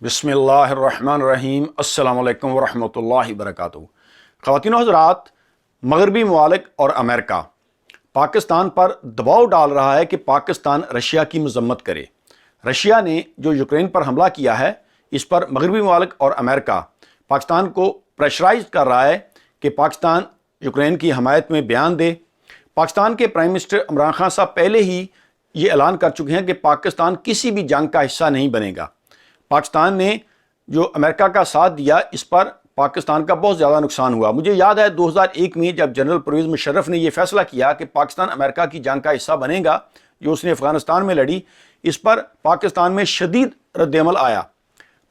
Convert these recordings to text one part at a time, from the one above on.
बिस्मिल्लाहिर्रहमानिर्रहीम अस्सलाम वालेकुम वरहमतुल्लाहि वबरकातुहू। ख़वातीन और हज़रात, मगरबी ममालिक और अमेरिका पाकिस्तान पर दबाव डाल रहा है कि पाकिस्तान रशिया की मजम्मत करे। रशिया ने जो यूक्रेन पर हमला किया है, इस पर मगरबी ममालिक और अमेरिका पाकिस्तान को प्रेशराइज कर रहा है कि पाकिस्तान यूक्रेन की हमायत में बयान दे। पाकिस्तान के प्राइम मिनिस्टर इमरान खान साहब पहले ही ये ऐलान कर चुके हैं कि पाकिस्तान किसी भी जंग का हिस्सा नहीं बनेगा। पाकिस्तान ने जो अमेरिका का साथ दिया, इस पर पाकिस्तान का बहुत ज़्यादा नुकसान हुआ। मुझे याद है 2001 में जब जनरल परवेज़ मुशर्रफ ने यह फैसला किया कि पाकिस्तान अमेरिका की जंग का हिस्सा बनेगा जो उसने अफ़गानिस्तान में लड़ी, इस पर पाकिस्तान में शदीद रद्दअमल आया।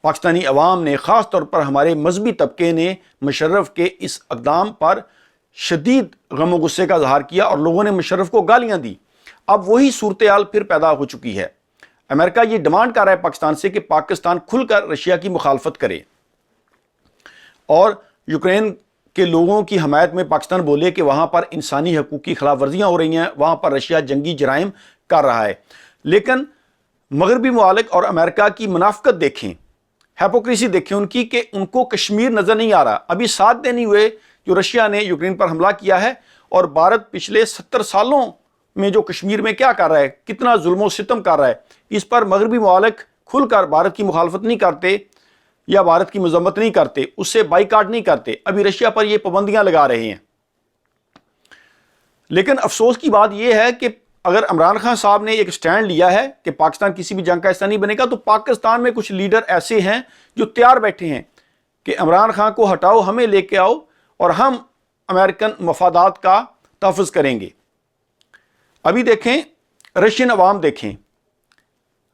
पाकिस्तानी अवाम ने, ख़ास तौर पर हमारे मजहबी तबके ने मुशर्रफ के इस इक़दाम पर शदीद गम व गुस्से का इज़हार किया और लोगों ने मुशर्रफ को गालियाँ दी। अब वही सूरत हाल फिर पैदा हो चुकी है। अमेरिका ये डिमांड कर रहा है पाकिस्तान से कि पाकिस्तान खुलकर रशिया की मुखालफत करे और यूक्रेन के लोगों की हमायत में पाकिस्तान बोले कि वहाँ पर इंसानी हकूक़ की खिलाफ वर्जियाँ हो रही हैं, वहाँ पर रशिया जंगी जराइम कर रहा है। लेकिन मगरबी ममालिक और अमेरिका की मुनाफ़िकत देखें, हिपोक्रेसी देखें उनकी, कि उनको कश्मीर नज़र नहीं आ रहा। अभी 7 दिन ही हुए जो रशिया ने यूक्रेन पर हमला किया है और भारत पिछले 70 सालों में जो कश्मीर में क्या कर रहा है, कितना जुल्म सितम कर रहा है, इस पर मगरबी ममालिक खुलकर भारत की मुखालफत नहीं करते या भारत की मजम्मत नहीं करते, उससे बाइकाट नहीं करते। अभी रशिया पर ये पाबंदियां लगा रहे हैं। लेकिन अफसोस की बात यह है कि अगर इमरान खान साहब ने एक स्टैंड लिया है कि पाकिस्तान किसी भी जंग का हिस्सा नहीं बनेगा, तो पाकिस्तान में कुछ लीडर ऐसे हैं जो तैयार बैठे हैं कि इमरान खान को हटाओ, हमें लेके आओ और हम अमेरिकन मफादात का तहफ़्फ़ुज़ करेंगे। अभी देखें, रशियन अवाम देखें,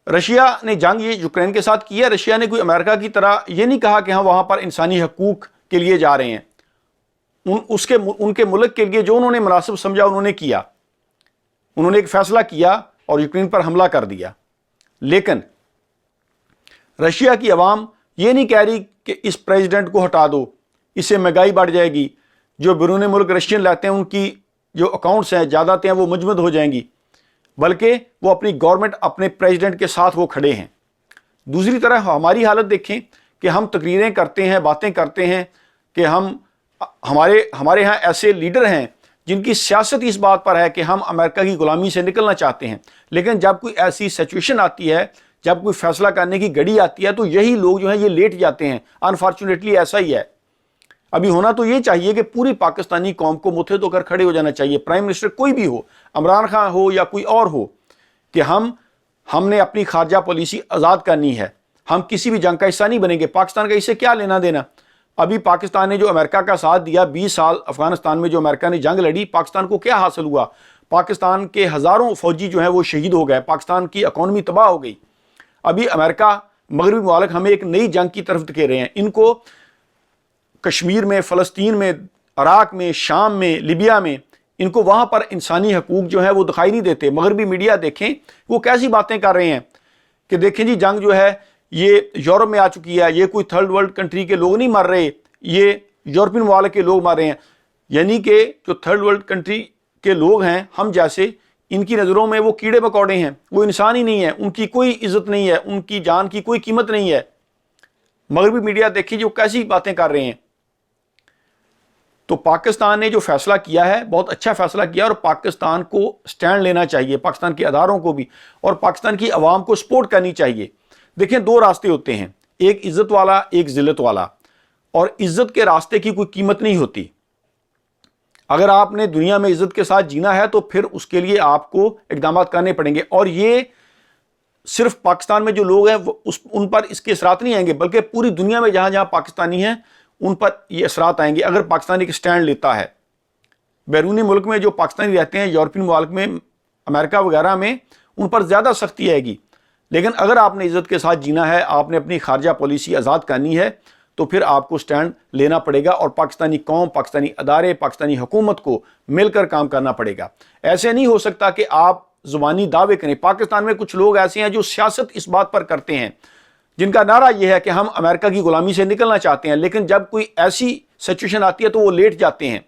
रशिया ने जंग ये यूक्रेन के साथ की है। रशिया ने कोई अमेरिका की तरह ये नहीं कहा कि हम वहाँ पर इंसानी हकूक़ के लिए जा रहे हैं। उनके मुल्क के लिए जो उन्होंने मुनासिब समझा उन्होंने किया। उन्होंने एक फ़ैसला किया और यूक्रेन पर हमला कर दिया। लेकिन रशिया की अवाम ये नहीं कह रही कि इस प्रेसिडेंट को हटा दो, इससे महंगाई बढ़ जाएगी, जो बैरून मुल्क रशियन लाते हैं उनकी जो अकाउंट्स हैं, जायदादें हैं, वो मुजमद हो जाएंगी, बल्कि वो अपनी गवर्नमेंट, अपने प्रेसिडेंट के साथ वो खड़े हैं। दूसरी तरफ हमारी हालत देखें कि हम तकरीरें करते हैं, बातें करते हैं कि हमारे यहाँ ऐसे लीडर हैं जिनकी सियासत इस बात पर है कि हम अमेरिका की ग़ुलामी से निकलना चाहते हैं। लेकिन जब कोई ऐसी सिचुएशन आती है, जब कोई फैसला करने की घड़ी आती है, तो यही लोग जो हैं ये लेट जाते हैं। अनफॉर्चुनेटली ऐसा ही है। अभी होना तो ये चाहिए कि पूरी पाकिस्तानी कौम को मुत्तहिद तो होकर खड़े हो जाना चाहिए, प्राइम मिनिस्टर कोई भी हो, इमरान खान हो या कोई और हो, कि हमने अपनी खारजा पॉलिसी आज़ाद करनी है, हम किसी भी जंग का हिस्सा नहीं बनेंगे। पाकिस्तान का इससे क्या लेना देना। अभी पाकिस्तान ने जो अमेरिका का साथ दिया, 20 साल अफगानिस्तान में जो अमेरिका ने जंग लड़ी, पाकिस्तान को क्या हासिल हुआ? पाकिस्तान के हज़ारों फौजी जो हैं वो शहीद हो गए, पाकिस्तान की इकॉनमी तबाह हो गई। अभी अमेरिका, मगरबी ममालिक हमें एक नई जंग की तरफ धकेल रहे हैं। इनको कश्मीर में, फ़लस्तीन में, इराक में, शाम में, लिबिया में, इनको वहाँ पर इंसानी हकूक़ जो है वो दिखाई नहीं देते। मगरबी मीडिया देखें वो कैसी बातें कर रहे हैं कि देखें जी, जंग जो है ये यूरोप में आ चुकी है, ये कोई थर्ड वर्ल्ड कंट्री के लोग नहीं मर रहे, ये यूरोपियन वाले के लोग मर रहे हैं। यानी कि जो थर्ड वर्ल्ड कंट्री के लोग हैं हम जैसे, इनकी नज़रों में वो कीड़े मकोड़े हैं, वो इंसान ही नहीं है, उनकी कोई इज़्ज़त नहीं है, उनकी जान की कोई कीमत नहीं है। मगरबी मीडिया देखिए जो कैसी बातें कर रहे हैं। तो पाकिस्तान ने जो फैसला किया है बहुत अच्छा फैसला किया और पाकिस्तान को स्टैंड लेना चाहिए, पाकिस्तान के अदारों को भी, और पाकिस्तान की आवाम को सपोर्ट करनी चाहिए। देखें, 2 रास्ते होते हैं, एक इज़्ज़त वाला, एक ज़िल्लत वाला, और इज़्ज़त के रास्ते की कोई कीमत नहीं होती। अगर आपने दुनिया में इज़्ज़त के साथ जीना है तो फिर उसके लिए आपको इक़दाम करने पड़ेंगे। और ये सिर्फ पाकिस्तान में जो लोग हैं उन पर इसके असरात नहीं आएंगे, बल्कि पूरी दुनिया में जहाँ जहाँ पाकिस्तानी हैं उन पर ये असरात आएंगे अगर पाकिस्तान एक स्टैंड लेता है। बैरूनी मुल्क में जो पाकिस्तानी रहते हैं, यूरोपियन मुल्क में, अमेरिका वगैरह में, उन पर ज़्यादा सख्ती आएगी। लेकिन अगर आपने इज़्ज़त के साथ जीना है, आपने अपनी खारजा पॉलिसी आज़ाद करनी है, तो फिर आपको स्टैंड लेना पड़ेगा और पाकिस्तानी कौम, पाकिस्तानी अदारे, पाकिस्तानी हुकूमत को मिलकर काम करना पड़ेगा। ऐसे नहीं हो सकता कि आप ज़ुबानी दावे करें। पाकिस्तान में कुछ लोग ऐसे हैं जो सियासत इस बात पर करते हैं, जिनका नारा यह है कि हम अमेरिका की ग़ुलामी से निकलना चाहते हैं, लेकिन जब कोई ऐसी सिचुएशन आती है तो वो लेट जाते हैं,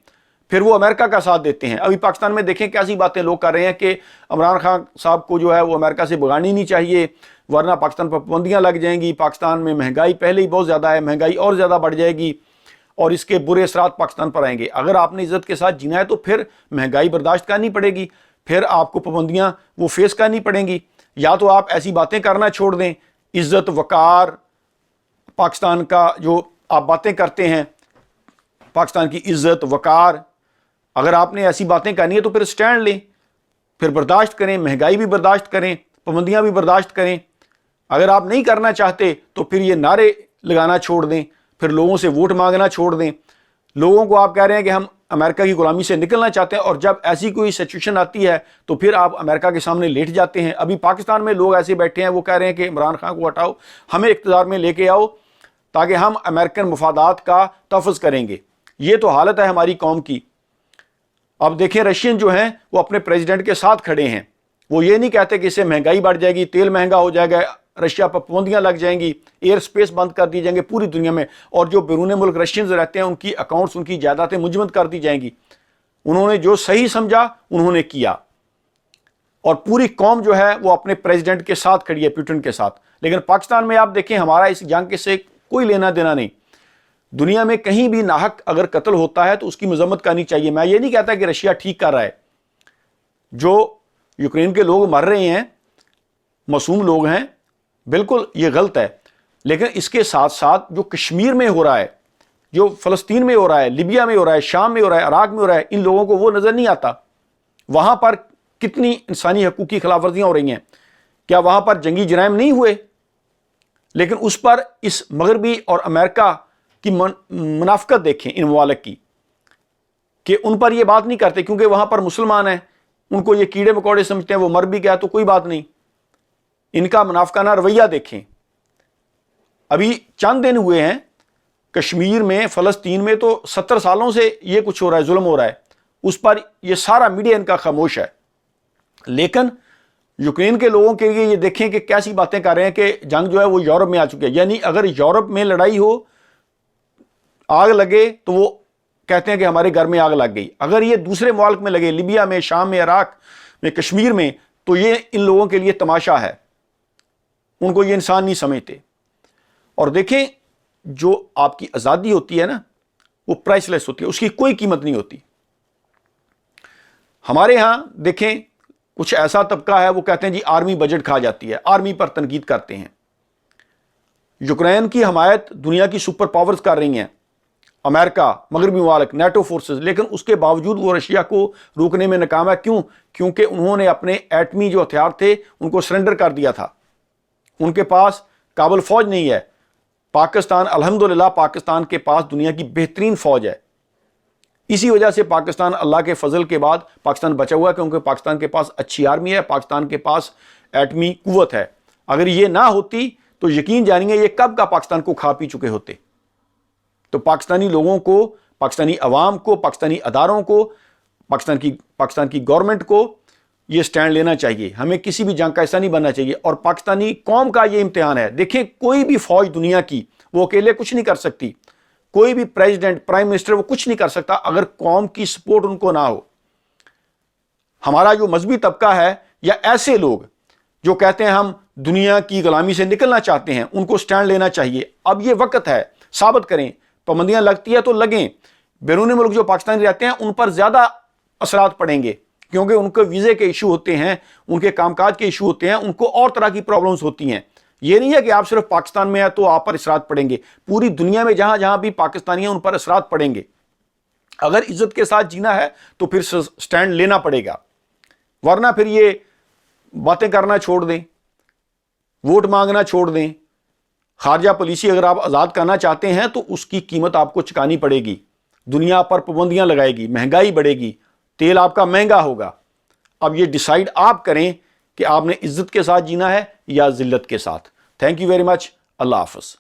फिर वो अमेरिका का साथ देते हैं। अभी पाकिस्तान में देखें कैसी बातें लोग कर रहे हैं कि इमरान खान साहब को जो है वो अमेरिका से भगानी नहीं चाहिए, ورنہ پاکستان پر پابندیاں لگ جائیں گی، پاکستان میں مہنگائی پہلے ہی بہت زیادہ ہے، مہنگائی اور زیادہ بڑھ جائے گی اور اس کے برے اثرات پاکستان پر آئیں گے۔ اگر آپ نے عزت کے ساتھ جینا ہے تو پھر مہنگائی برداشت کرنی پڑے گی، پھر آپ کو پابندیاں وہ فیس کرنی پڑیں گی، یا تو آپ ایسی باتیں کرنا چھوڑ دیں، عزت وقار پاکستان کا جو آپ باتیں کرتے ہیں، پاکستان کی عزت وقار، اگر آپ نے ایسی باتیں کرنی ہے تو پھر سٹینڈ لیں، پھر برداشت کریں، مہنگائی بھی برداشت کریں، پابندیاں بھی برداشت کریں۔ اگر آپ نہیں کرنا چاہتے تو پھر یہ نعرے لگانا چھوڑ دیں، پھر لوگوں سے ووٹ مانگنا چھوڑ دیں۔ لوگوں کو آپ کہہ رہے ہیں کہ ہم امریکہ کی غلامی سے نکلنا چاہتے ہیں، اور جب ایسی کوئی سچویشن آتی ہے تو پھر آپ امریکہ کے سامنے لیٹ جاتے ہیں۔ ابھی پاکستان میں لوگ ایسے بیٹھے ہیں، وہ کہہ رہے ہیں کہ عمران خان کو ہٹاؤ، ہمیں اقتدار میں لے کے آؤ تاکہ ہم امریکن مفادات کا تحفظ کریں گے۔ یہ تو حالت ہے ہماری قوم کی۔ اب دیکھیں رشین جو ہیں وہ اپنے پریزیڈنٹ کے ساتھ کھڑے ہیں، وہ یہ نہیں کہتے کہ اس سے مہنگائی بڑھ جائے گی، تیل مہنگا ہو جائے گا، رشیا پر پابندیاں لگ جائیں گی، ایئر سپیس بند کر دی جائیں گے پوری دنیا میں، اور جو بیرون ملک رشینز رہتے ہیں ان کی اکاؤنٹس، ان کی جائیدادیں منجمد کر دی جائیں گی۔ انہوں نے جو صحیح سمجھا انہوں نے کیا، اور پوری قوم جو ہے وہ اپنے پریزیڈنٹ کے ساتھ کھڑی ہے، پیوٹن کے ساتھ۔ لیکن پاکستان میں آپ دیکھیں ہمارا اس جنگ سے کوئی لینا دینا نہیں۔ دنیا میں کہیں بھی ناحق اگر قتل ہوتا ہے تو اس کی مذمت کرنی چاہیے۔ میں یہ نہیں کہتا کہ رشیا ٹھیک کر رہا ہے، جو یوکرین کے لوگ مر رہے ہیں، معصوم لوگ ہیں، بالکل یہ غلط ہے، لیکن اس کے ساتھ ساتھ جو کشمیر میں ہو رہا ہے، جو فلسطین میں ہو رہا ہے، لیبیا میں ہو رہا ہے، شام میں ہو رہا ہے، عراق میں ہو رہا ہے، ان لوگوں کو وہ نظر نہیں آتا۔ وہاں پر کتنی انسانی حقوق کی خلاف ورزیاں ہو رہی ہیں، کیا وہاں پر جنگی جرائم نہیں ہوئے؟ لیکن اس پر اس مغربی اور امریکہ کی منافقت دیکھیں ان ممالک کی، کہ ان پر یہ بات نہیں کرتے کیونکہ وہاں پر مسلمان ہیں، ان کو یہ کیڑے مکوڑے سمجھتے ہیں، وہ مر بھی گیا تو کوئی بات نہیں۔ ان کا منافقانہ رویہ دیکھیں۔ ابھی چند دن ہوئے ہیں کشمیر میں، فلسطین میں تو 70 سالوں سے یہ کچھ ہو رہا ہے، ظلم ہو رہا ہے، اس پر یہ سارا میڈیا ان کا خاموش ہے۔ لیکن یوکرین کے لوگوں کے لیے یہ دیکھیں کہ کیسی باتیں کر رہے ہیں کہ جنگ جو ہے وہ یورپ میں آ چکی ہے، یعنی اگر یورپ میں لڑائی ہو، آگ لگے، تو وہ کہتے ہیں کہ ہمارے گھر میں آگ لگ گئی۔ اگر یہ دوسرے ممالک میں لگے، لیبیا میں، شام میں، عراق میں، کشمیر میں، تو یہ ان لوگوں کے لیے تماشا ہے، ان کو یہ انسان نہیں سمجھتے۔ اور دیکھیں جو آپ کی آزادی ہوتی ہے نا، وہ پرائس لیس ہوتی ہے، اس کی کوئی قیمت نہیں ہوتی۔ ہمارے ہاں دیکھیں کچھ ایسا طبقہ ہے، وہ کہتے ہیں جی آرمی بجٹ کھا جاتی ہے، آرمی پر تنقید کرتے ہیں۔ یوکرین کی حمایت دنیا کی سپر پاورز کر رہی ہیں، امریکہ، مغربی ممالک، نیٹو فورسز، لیکن اس کے باوجود وہ رشیا کو روکنے میں ناکام ہے۔ کیوں؟ کیونکہ انہوں نے اپنے ایٹمی جو ہتھیار تھے ان کو سرنڈر کر دیا تھا، ان کے پاس قابل فوج نہیں ہے۔ پاکستان، الحمدللہ پاکستان کے پاس دنیا کی بہترین فوج ہے، اسی وجہ سے پاکستان اللہ کے فضل کے بعد پاکستان بچا ہوا ہے، کیونکہ پاکستان کے پاس اچھی آرمی ہے، پاکستان کے پاس ایٹمی قوت ہے۔ اگر یہ نہ ہوتی تو یقین جانیے یہ کب کا پاکستان کو کھا پی چکے ہوتے۔ تو پاکستانی لوگوں کو، پاکستانی عوام کو، پاکستانی اداروں کو، پاکستان کی گورنمنٹ کو یہ سٹینڈ لینا چاہیے۔ ہمیں کسی بھی جنگ کا حصہ نہیں بننا چاہیے، اور پاکستانی قوم کا یہ امتحان ہے۔ دیکھیں کوئی بھی فوج دنیا کی وہ اکیلے کچھ نہیں کر سکتی، کوئی بھی پریزیڈنٹ، پرائم منسٹر وہ کچھ نہیں کر سکتا اگر قوم کی سپورٹ ان کو نہ ہو۔ ہمارا جو مذہبی طبقہ ہے یا ایسے لوگ جو کہتے ہیں ہم دنیا کی غلامی سے نکلنا چاہتے ہیں، ان کو سٹینڈ لینا چاہیے۔ اب یہ وقت ہے، ثابت کریں، پابندیاں لگتی ہے تو لگیں۔ بیرون ملک جو پاکستانی رہتے ہیں ان پر زیادہ اثرات پڑیں گے، کیونکہ ان کے ویزے کے ایشو ہوتے ہیں، ان کے کام کاج کے ایشو ہوتے ہیں، ان کو اور طرح کی پرابلمز ہوتی ہیں۔ یہ نہیں ہے کہ آپ صرف پاکستان میں ہیں تو آپ پر اثرات پڑیں گے، پوری دنیا میں جہاں جہاں بھی پاکستانی ہیں ان پر اثرات پڑیں گے۔ اگر عزت کے ساتھ جینا ہے تو پھر سٹینڈ لینا پڑے گا، ورنہ پھر یہ باتیں کرنا چھوڑ دیں، ووٹ مانگنا چھوڑ دیں۔ خارجہ پالیسی اگر آپ آزاد کرنا چاہتے ہیں تو اس کی قیمت آپ کو چکانی پڑے گی، دنیا پر پابندیاں لگائے گی، مہنگائی بڑھے گی، تیل آپ کا مہنگا ہوگا۔ اب یہ ڈیسائیڈ آپ کریں کہ آپ نے عزت کے ساتھ جینا ہے یا ذلت کے ساتھ۔ تھینک یو ویری مچ، اللہ حافظ۔